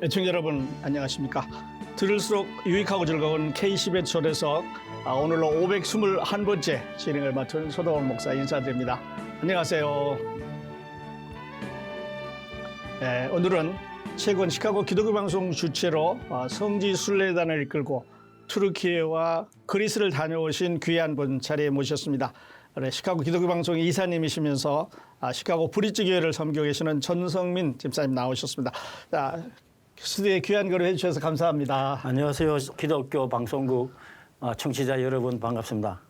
애청자 여러분 안녕하십니까. 들을수록 유익하고 즐거운 K11초에서 오늘로 521번째 진행을 맡은 소동원 목사 인사드립니다. 안녕하세요. 네, 오늘은 최근 시카고 기독교 방송 주최로 성지 순례단을 이끌고 투르키예와 그리스를 다녀오신 귀한 분 자리에 모셨습니다. 시카고 기독교 방송 이사님이시면서 시카고 브릿지 교회를 섬기고 계시는 전성민 집사님 나오셨습니다. 스튜디오에 귀한 거를 해주셔서 감사합니다. 안녕하세요. 기독교 방송국 청취자 여러분 반갑습니다.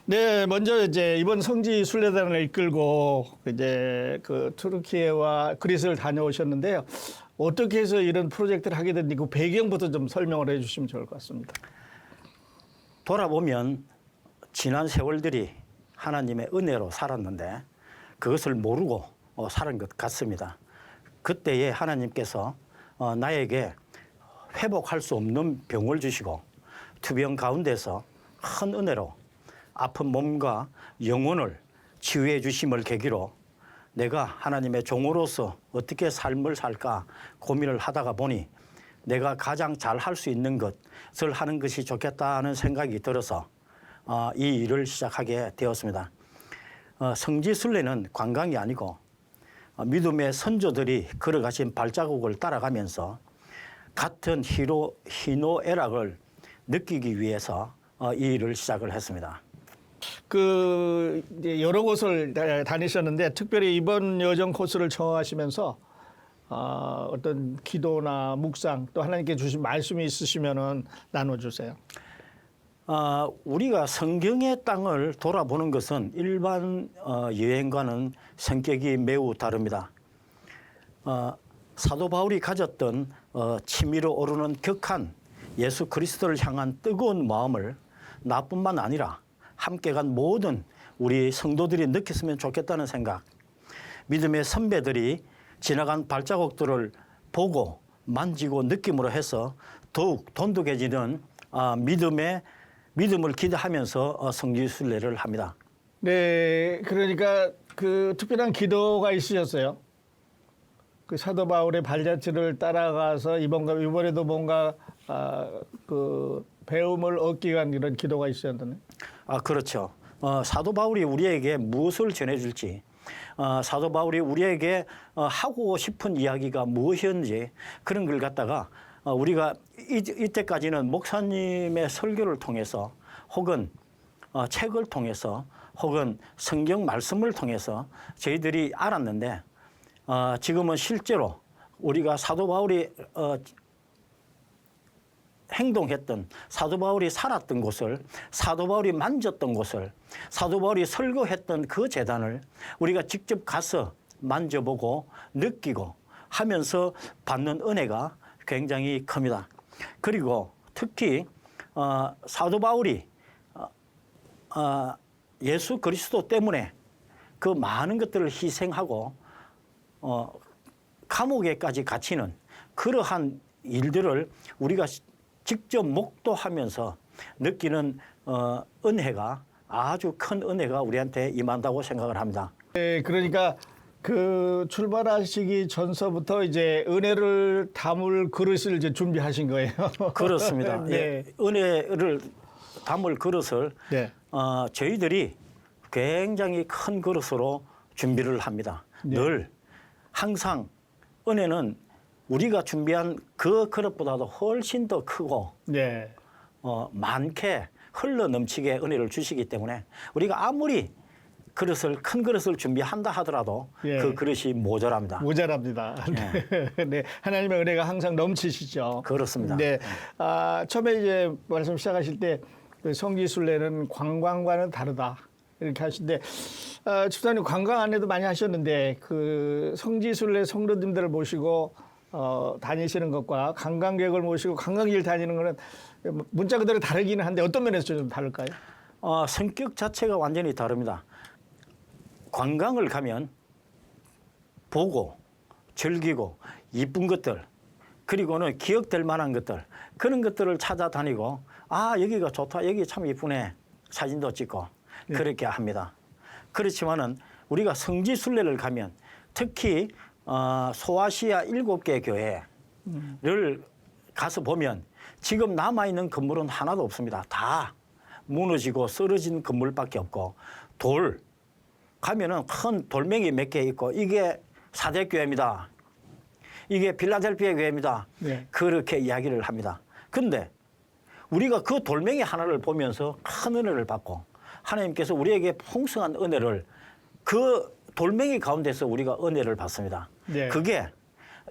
네, 먼저 이제 이번 성지 순례단을 이끌고 이제 그 투르키예와 그리스를 다녀오셨는데요. 어떻게 해서 이런 프로젝트를 하게 됐는지 그 배경부터 좀 설명을 해주시면 좋을 것 같습니다. 돌아보면 지난 세월들이 하나님의 은혜로 살았는데 그것을 모르고 살은 것 같습니다. 그때에 하나님께서 나에게 회복할 수 없는 병을 주시고 투병 가운데서 큰 은혜로 아픈 몸과 영혼을 치유해 주심을 계기로 내가 하나님의 종으로서 어떻게 삶을 살까 고민을 하다가 보니 내가 가장 잘 할 수 있는 것을 하는 것이 좋겠다는 생각이 들어서 이 일을 시작하게 되었습니다. 성지순례는 관광이 아니고 믿음의 선조들이 걸어가신 발자국을 따라가면서 같은 희노애락을 느끼기 위해서 이 일을 시작을 했습니다. 이제 여러 곳을 다니셨는데 특별히 이번 여정 코스를 정하시면서 어떤 기도나 묵상 또 하나님께 주신 말씀이 있으시면은 나눠주세요. 우리가 성경의 땅을 돌아보는 것은 일반 여행과는 성격이 매우 다릅니다. 사도 바울이 가졌던 치밀어 오르는 격한 예수 그리스도를 향한 뜨거운 마음을 나뿐만 아니라 함께 간 모든 우리 성도들이 느꼈으면 좋겠다는 생각, 믿음의 선배들이 지나간 발자국들을 보고 만지고 느낌으로 해서 더욱 돈독해지는 믿음을 기대하면서 성지순례를 합니다. 네, 그러니까 그 특별한 기도가 있으셨어요. 그 사도 바울의 발자취를 따라가서 이번에도 뭔가 그 배움을 얻기 위한 이런 기도가 있으셨다네. 그렇죠. 사도 바울이 우리에게 무엇을 전해줄지, 사도 바울이 우리에게 하고 싶은 이야기가 무엇이었는지 그런 걸 갖다가 우리가 이때까지는 목사님의 설교를 통해서 혹은 책을 통해서 혹은 성경 말씀을 통해서 저희들이 알았는데 지금은 실제로 우리가 사도 바울이 행동했던 사도 바울이 살았던 곳을 사도 바울이 만졌던 곳을 사도 바울이 설교했던 그 제단을 우리가 직접 가서 만져보고 느끼고 하면서 받는 은혜가 굉장히 큽니다. 그리고 특히 사도 바울이 예수 그리스도 때문에 그 많은 것들을 희생하고 감옥에까지 갇히는 그러한 일들을 우리가 직접 목도하면서 느끼는 은혜가 아주 큰 은혜가 우리한테 임한다고 생각을 합니다. 네, 그러니까 그 출발하시기 전서부터 이제 은혜를 담을 그릇을 이제 준비하신 거예요. 그렇습니다. 네. 예, 은혜를 담을 그릇을 네. 저희들이 굉장히 큰 그릇으로 준비를 합니다. 네. 늘 항상 은혜는 우리가 준비한 그 그릇보다도 훨씬 더 크고 네. 많게 흘러 넘치게 은혜를 주시기 때문에 우리가 아무리 큰 그릇을 준비한다 하더라도 예. 그 그릇이 모자랍니다. 모자랍니다. 네. 네. 하나님의 은혜가 항상 넘치시죠. 그렇습니다. 네. 처음에 이제 말씀 시작하실 때 성지순례는 관광과는 다르다. 이렇게 하시는데, 집사님 관광 안에도 많이 하셨는데, 그 성지순례 성도님들을 모시고, 다니시는 것과 관광객을 모시고 관광지를 다니는 거는 문자 그대로 다르기는 한데 어떤 면에서 좀 다를까요? 성격 자체가 완전히 다릅니다. 관광을 가면 보고 즐기고 이쁜 것들 그리고는 기억될 만한 것들 그런 것들을 찾아다니고 여기가 좋다 여기 참 이쁘네 사진도 찍고 네. 그렇게 합니다. 그렇지만은 우리가 성지순례를 가면 특히 소아시아 7개 교회 가서 보면 지금 남아있는 건물은 하나도 없습니다. 다 무너지고 쓰러진 건물밖에 없고 가면은 큰 돌멩이 몇 개 있고 이게 사대교회입니다. 이게 필라델피아 교회입니다. 네. 그렇게 이야기를 합니다. 근데 우리가 그 돌멩이 하나를 보면서 큰 은혜를 받고 하나님께서 우리에게 풍성한 은혜를 그 돌멩이 가운데서 우리가 은혜를 받습니다. 네. 그게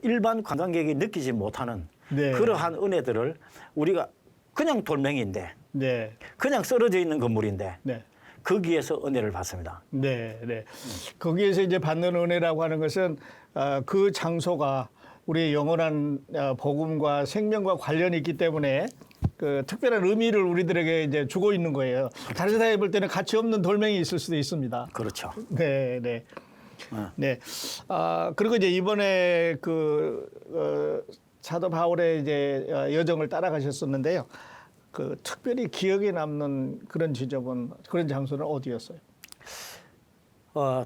일반 관광객이 느끼지 못하는 네. 그러한 은혜들을 우리가 그냥 돌멩이인데 네. 그냥 쓰러져 있는 건물인데 네. 거기에서 은혜를 받습니다. 네, 네. 거기에서 이제 받는 은혜라고 하는 것은 그 장소가 우리의 영원한 복음과 생명과 관련이 있기 때문에 그 특별한 의미를 우리들에게 이제 주고 있는 거예요. 다른 사람이 볼 때는 가치 없는 돌멩이 있을 수도 있습니다. 그렇죠. 네, 네. 네. 그리고 이제 이번에 사도 바울의 이제 여정을 따라가셨었는데요. 그 특별히 기억에 남는 그런 지점은 그런 장소는 어디였어요?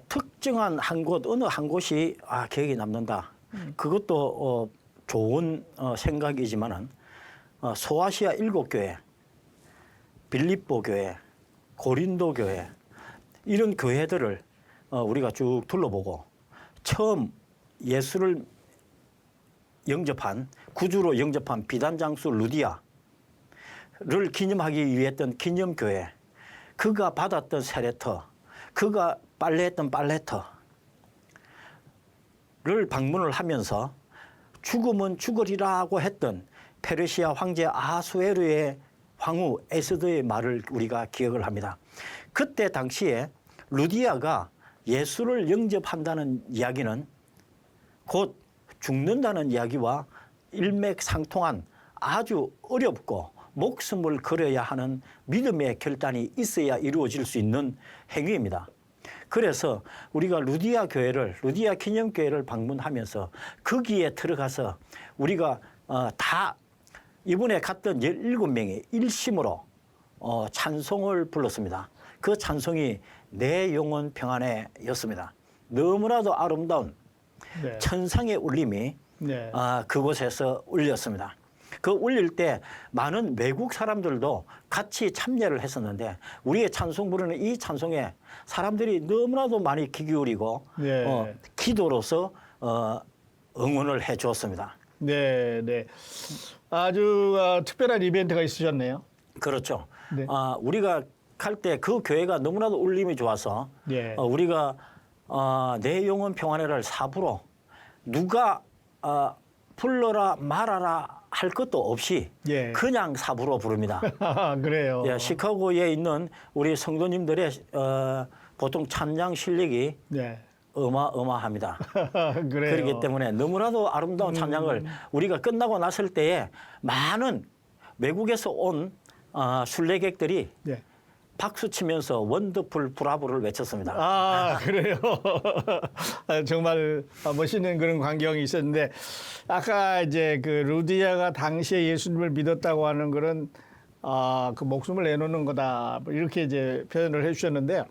특정한 어느 한 곳이 기억에 남는다. 그것도 좋은 생각이지만은 소아시아 7교회, 빌립보 교회, 고린도 교회 이런 교회들을 우리가 쭉 둘러보고 처음 예수를 구주로 영접한 비단장수 루디아를 기념하기 위해 했던 기념교회, 그가 받았던 세례터, 그가 빨래했던 빨래터를 방문을 하면서 죽으면 죽으리라고 했던 페르시아 황제 아수에르의 황후 에스더의 말을 우리가 기억을 합니다. 그때 당시에 루디아가 예수를 영접한다는 이야기는 곧 죽는다는 이야기와 일맥상통한 아주 어렵고 목숨을 걸어야 하는 믿음의 결단이 있어야 이루어질 수 있는 행위입니다. 그래서 우리가 루디아 기념교회를 방문하면서 거기에 들어가서 우리가 다 이번에 갔던 17명이 일심으로 찬송을 불렀습니다. 그 찬송이 내 영혼 평안에 였습니다. 너무나도 아름다운 네. 천상의 울림이 네. 그곳에서 울렸습니다. 그 울릴 때 많은 외국 사람들도 같이 참여를 했었는데 우리의 찬송 부르는 이 찬송에 사람들이 너무나도 많이 귀 기울이고 네. 기도로서 응원을 해 주었습니다. 네, 네. 아주 특별한 이벤트가 있으셨네요. 그렇죠. 네. 우리가 갈 때 그 교회가 너무나도 울림이 좋아서 네. 우리가 내 영혼 평안해를 사부로 누가 불러라 말하라 할 것도 없이 예. 그냥 사부로 부릅니다. 그래요. 예, 시카고에 있는 우리 성도님들의 보통 찬양 실력이 네. 어마어마합니다. 그래요. 그렇기 때문에 너무나도 아름다운 찬양을 우리가 끝나고 났을 때에 많은 외국에서 온 순례객들이 네. 박수 치면서 원더풀 브라보를 외쳤습니다. 그래요. 정말 멋있는 그런 광경이 있었는데 아까 이제 그 루디아가 당시에 예수님을 믿었다고 하는 그런 그 목숨을 내놓는 거다 뭐 이렇게 이제 표현을 해주셨는데요.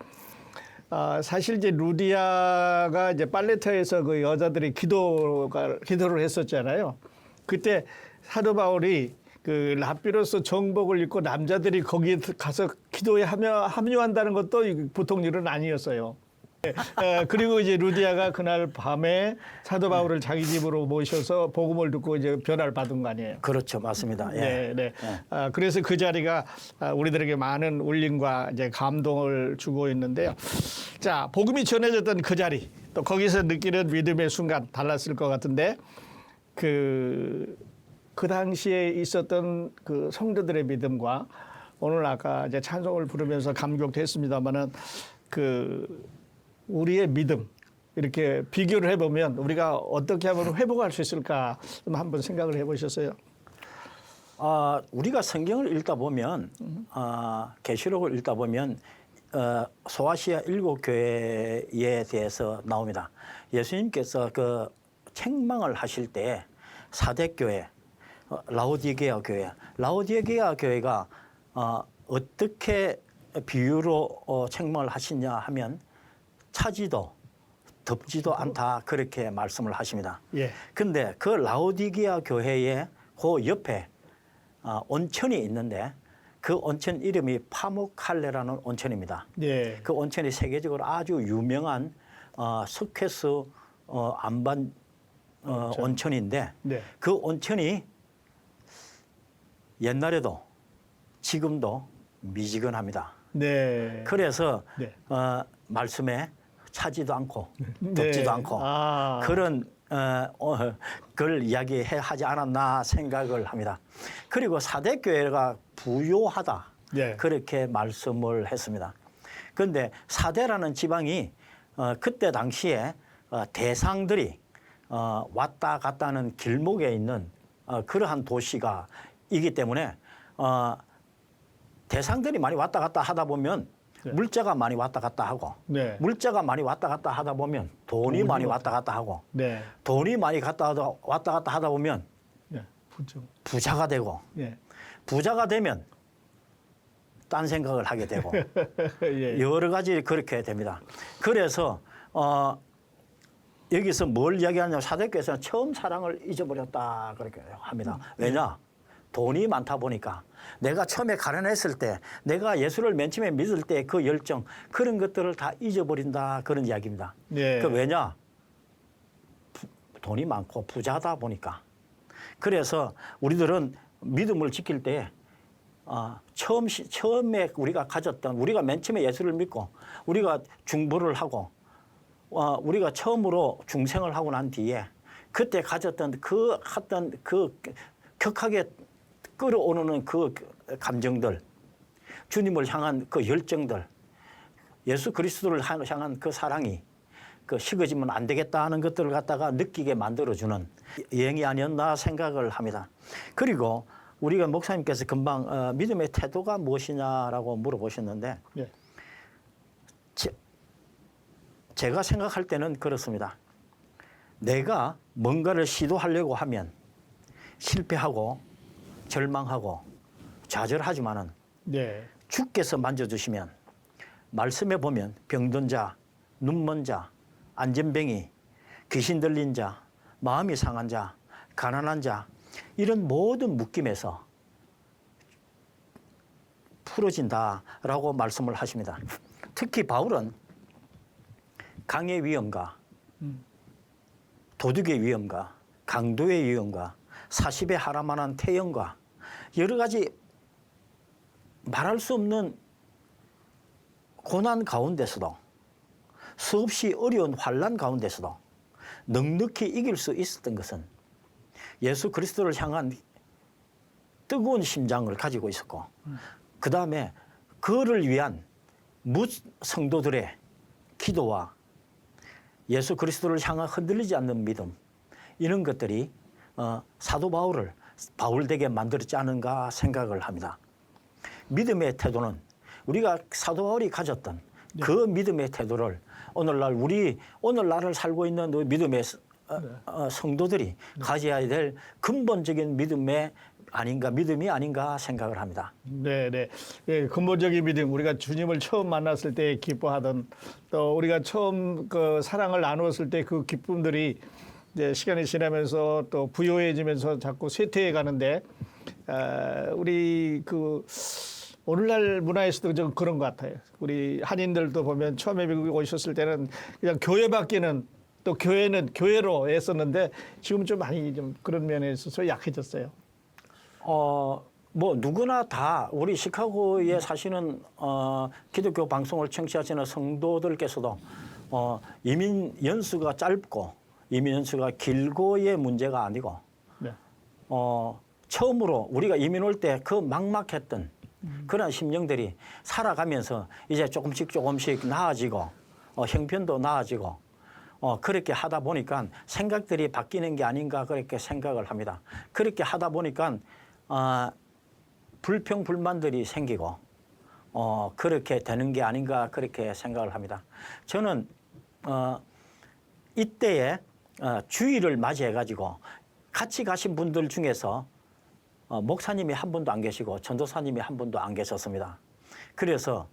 사실 이제 루디아가 이제 빨래터에서 그 여자들이 기도를 했었잖아요. 그때 사도 바울이 그 랍비로서 정복을 입고 남자들이 거기에 가서 기도에 합류한다는 것도 보통 일은 아니었어요. 그리고 이제 루디아가 그날 밤에 사도 바울을 자기 집으로 모셔서 복음을 듣고 이제 변화를 받은 거 아니에요. 그렇죠, 맞습니다. 예. 네, 네. 그래서 그 자리가 우리들에게 많은 울림과 이제 감동을 주고 있는데요. 자, 복음이 전해졌던 그 자리, 또 거기서 느끼는 믿음의 순간 달랐을 것 같은데 그 당시에 있었던 그 성도들의 믿음과 오늘 아까 이제 찬송을 부르면서 감격됐습니다만은 우리의 믿음 이렇게 비교를 해보면 우리가 어떻게 하면 회복할 수 있을까 좀 한번 생각을 해보셨어요? 우리가 성경을 읽다 보면 계시록을 읽다 보면 소아시아 7교회에 대해서 나옵니다. 예수님께서 그 책망을 하실 때 사대교회, 라오디게아 교회가 어떻게 비유로 책망을 하시냐 하면 차지도 덥지도 않다 그렇게 말씀을 하십니다. 예. 근데 그 라오디게아 교회의 그 옆에 온천이 있는데 그 온천 이름이 파묵칼레라는 온천입니다. 예. 그 온천이 세계적으로 아주 유명한 스퀘스 안반 온천인데 네. 그 온천이 옛날에도 지금도 미지근합니다. 네. 그래서 네. 말씀에 차지도 않고 네. 덥지도 않고 아. 그런 걸 이야기하지 않았나 생각을 합니다. 그리고 사대 교회가 부요하다 네. 그렇게 말씀을 했습니다. 그런데 사대라는 지방이 그때 당시에 대상들이 왔다 갔다 하는 길목에 있는 그러한 도시가 이기 때문에 대상들이 많이 왔다 갔다 하다 보면 네. 물자가 많이 왔다 갔다 하고 네. 물자가 많이 왔다 갔다 하다 보면 돈이 많이 왔다 갔다 하고 네. 돈이 많이 왔다 갔다 하다 보면 네. 부정. 부자가 되고 예. 부자가 되면 딴 생각을 하게 되고 예. 여러 가지 그렇게 됩니다. 그래서 여기서 뭘 이야기하냐면 사대교에서는 처음 사랑을 잊어버렸다 그렇게 합니다. 왜냐? 돈이 많다 보니까 내가 처음에 가난했을 때 내가 예수를 맨 처음에 믿을 때 그 열정 그런 것들을 다 잊어버린다 그런 이야기입니다. 네. 그 왜냐? 돈이 많고 부자다 보니까. 그래서 우리들은 믿음을 지킬 때 처음에 우리가 가졌던 우리가 맨 처음에 예수를 믿고 우리가 중보를 하고 우리가 처음으로 중생을 하고 난 뒤에 그때 가졌던 그 격하게 끌어오르는 그 감정들, 주님을 향한 그 열정들, 예수 그리스도를 향한 그 사랑이 그 식어지면 안 되겠다 하는 것들을 갖다가 느끼게 만들어주는 여행이 아니었나 생각을 합니다. 그리고 우리가 목사님께서 금방 믿음의 태도가 무엇이냐라고 물어보셨는데 예. 제가 생각할 때는 그렇습니다. 내가 뭔가를 시도하려고 하면 실패하고 절망하고 좌절하지만은 네. 주께서 만져주시면 말씀에 보면 병든 자, 눈먼 자, 안전뱅이, 귀신 들린 자, 마음이 상한 자, 가난한 자 이런 모든 묶임에서 풀어진다라고 말씀을 하십니다. 특히 바울은 강의 위험과 도둑의 위험과 강도의 위험과 40에 하라만한 태형과 여러 가지 말할 수 없는 고난 가운데서도 수없이 어려운 환난 가운데서도 넉넉히 이길 수 있었던 것은 예수 그리스도를 향한 뜨거운 심장을 가지고 있었고 그다음에 그를 위한 성도들의 기도와 예수 그리스도를 향한 흔들리지 않는 믿음 이런 것들이 사도 바울을 바울되게 만들었지 않은가 생각을 합니다. 믿음의 태도는 우리가 사도 바울이 가졌던 그 믿음의 태도를 오늘날을 살고 있는 믿음의 성도들이 가져야 될 근본적인 믿음이 아닌가 생각을 합니다. 네, 네. 예, 근본적인 믿음, 우리가 주님을 처음 만났을 때 기뻐하던 또 우리가 처음 그 사랑을 나누었을 때 그 기쁨들이 이제 시간이 지나면서 또 부요해지면서 자꾸 쇠퇴해 가는데 우리 그 오늘날 문화에서도 좀 그런 것 같아요. 우리 한인들도 보면 처음에 미국에 오셨을 때는 그냥 교회밖에는 또 교회는 교회로 했었는데 지금 좀 많이 좀 그런 면에 있어서 약해졌어요. 뭐 누구나 다 우리 시카고에 사시는 기독교 방송을 청취하시는 성도들께서도 이민 연수가 짧고 이민 연수가 길고의 문제가 아니고 네. 처음으로 우리가 이민 올 때 그 막막했던 그런 심령들이 살아가면서 이제 조금씩 나아지고 형편도 나아지고 그렇게 하다 보니까 생각들이 바뀌는 게 아닌가 그렇게 생각을 합니다. 그렇게 하다 보니까 불평 불만들이 생기고 그렇게 되는 게 아닌가 그렇게 생각을 합니다. 저는 이때에 주일을 맞이해 가지고 같이 가신 분들 중에서 목사님이 한 분도 안 계시고 전도사님이 한 분도 안 계셨습니다. 그래서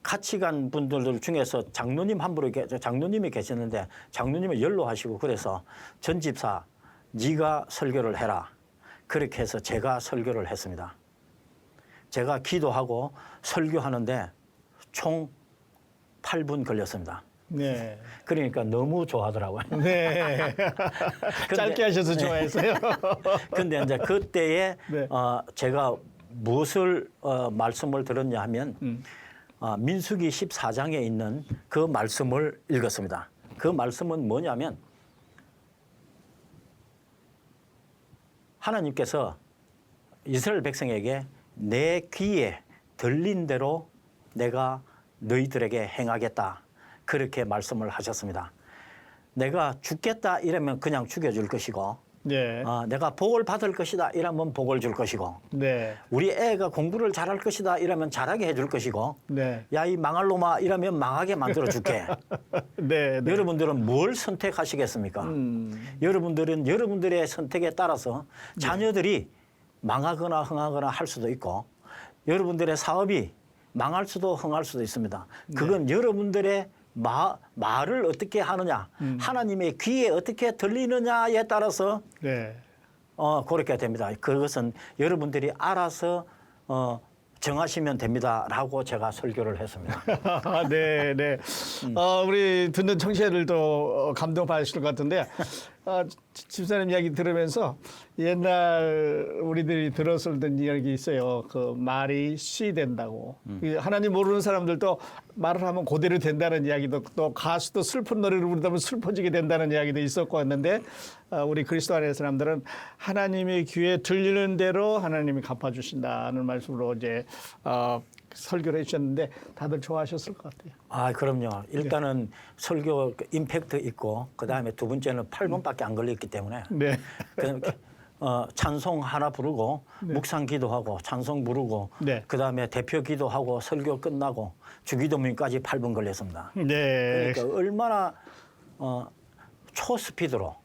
같이 간 분들 중에서 장로님이 계셨는데 장로님을 연로하시고 그래서 전 집사 네가 설교를 해라. 그렇게 해서 제가 설교를 했습니다. 제가 기도하고 설교하는데 총 8분 걸렸습니다. 네. 그러니까 너무 좋아하더라고요. 네. 짧게 하셔서 좋아했어요. 근데 이제 그때에 네. 제가 무엇을 말씀을 들었냐 하면 민수기 14장에 있는 그 말씀을 읽었습니다. 그 말씀은 뭐냐면 하나님께서 이스라엘 백성에게 내 귀에 들린 대로 내가 너희들에게 행하겠다. 그렇게 말씀을 하셨습니다. 내가 죽겠다 이러면 그냥 죽여줄 것이고 네. 내가 복을 받을 것이다 이러면 복을 줄 것이고 네. 우리 애가 공부를 잘할 것이다 이러면 잘하게 해줄 것이고 네. 야 이 망할 놈아 이러면 망하게 만들어 줄게. 네. 네. 여러분들은 뭘 선택하시겠습니까? 여러분들은 여러분들의 선택에 따라서 자녀들이 망하거나 흥하거나 할 수도 있고 여러분들의 사업이 망할 수도 흥할 수도 있습니다. 그건 여러분들의 말을 어떻게 하느냐, 하나님의 귀에 어떻게 들리느냐에 따라서 네. 그렇게 됩니다. 그것은 여러분들이 알아서 정하시면 됩니다라고 제가 설교를 했습니다. 네, 네. 우리 듣는 청취자들도 감동받으실 것 같은데, 집사님 이야기 들으면서 옛날 우리들이 들었을 때 이야기 있어요. 그 말이 씨 된다고. 하나님 모르는 사람들도 말을 하면 그대로 된다는 이야기도 또 가수도 슬픈 노래를 부르다면 슬퍼지게 된다는 이야기도 있었고 했는데 우리 그리스도 안의 사람들은 하나님의 귀에 들리는 대로 하나님이 갚아주신다는 말씀으로 이제 설교를 해주셨는데 다들 좋아하셨을 것 같아요. 아, 그럼요. 일단은 설교 임팩트 있고 그다음에 두 번째는 8분밖에 안 걸렸기 때문에 네. 찬송 하나 부르고 묵상 기도하고 찬송 부르고 네. 그다음에 대표 기도하고 설교 끝나고 주기도문까지 8분 걸렸습니다. 네. 그러니까 얼마나 초스피드로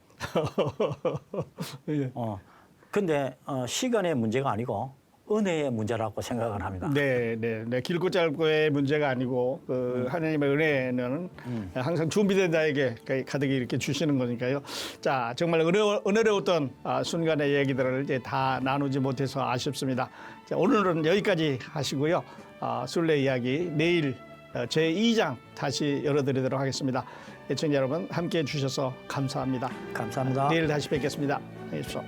예. 근데 시간의 문제가 아니고 은혜의 문제라고 생각을 합니다. 네, 네, 네. 길고 짧고의 문제가 아니고 하나님의 은혜는 항상 준비된 자에게 가득히 이렇게 주시는 거니까요. 자, 정말 은혜로웠던 순간의 얘기들을 이제 다 나누지 못해서 아쉽습니다. 자, 오늘은 여기까지 하시고요. 순례 이야기 내일 제2장 다시 열어드리도록 하겠습니다. 애청자 여러분 함께해 주셔서 감사합니다. 감사합니다. 내일 다시 뵙겠습니다. 안녕히 계십시오.